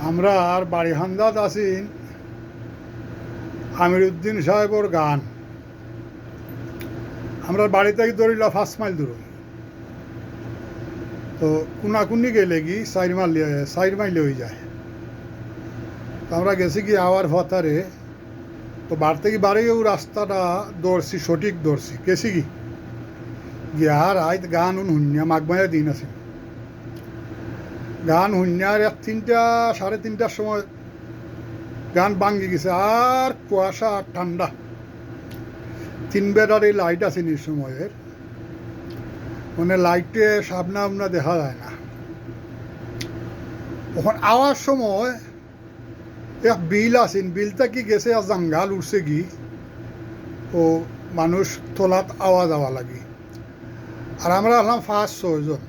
আমরা আর বাড়ি হান্দাত আছি আমিরুদ্দিন সাহেবর গান। আমরা বাড়ি থেকে ধরিলা 5 মাইল দূর, তো কুনাকুনি গেলে কি 4 মাইলে হয়ে যায়। তো আমরা গেছি কি আওয়ার ফাতারে, তো বার থেকে বাড়িও রাস্তাটা দৌড়ছি, সঠিক দৌড়ছি গেছি কি গিয়ার আইত গান শুনিয়া মাঘমায়া দিন আছে, গান শুনিয়ার 3টা 3:30টার সময় গান ভাঙ্গি গেছে। আর কুয়াশা আর ঠান্ডা, 3 বেড়ার এই লাইট আছে নি সময়ের, মানে লাইটে সামনা আমনা দেখা যায় না। ওখানে আওয়ার সময় এক বিল আছেন, বিলটা কি গেছে আর জাঙ্গাল উঠছে কি, ও মানুষ তোলাত আওয়াজ আওয়া লাগে। আর আমরা হলাম 5-6 জন,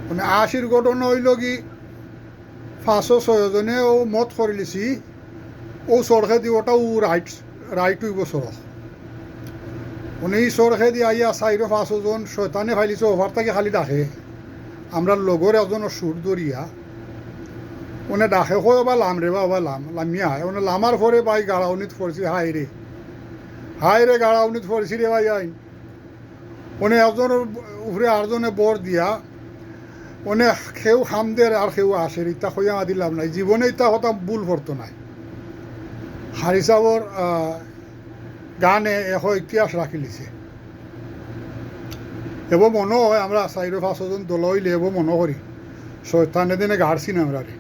মানে 80-র ঘটনা হইল কি 5-6 জনে ও মত করে লিছি ও সড়কে দি ওটা ও রাইট হইব সড়ক, মানে এই সড়কে দি আইয়া 4-5 জন শয়তানে ফাইলিছে ওভার থেকে খালি ডাকে। আমরা লগর একজনের সুর ধরিয়া ওনে ডাকে কয় বা লাম রে বাবা লাম লামিয়া হয়, ওনে লামার পরে ভাই গাড়াউনিত পড়ছি। হাই রে গাড়াউনিত পড়ছি রে ভাই আইন। ওনে একজনের উপরে আরজনে বর দিয়া ওনে কেউ খামদের আর কেউ আসের, ইতা কইয়া দিলাম নাই, জীবনে ইতা হতা ভুল করতো নাই। হারিসাবর গানে এখন ইতিহাস রাখি লিছে। এব মনে হয় আমরা 4-5 জন দল হইলে এব মনে করি শয়তানের দিনে গাড়ছি না আমরা রে।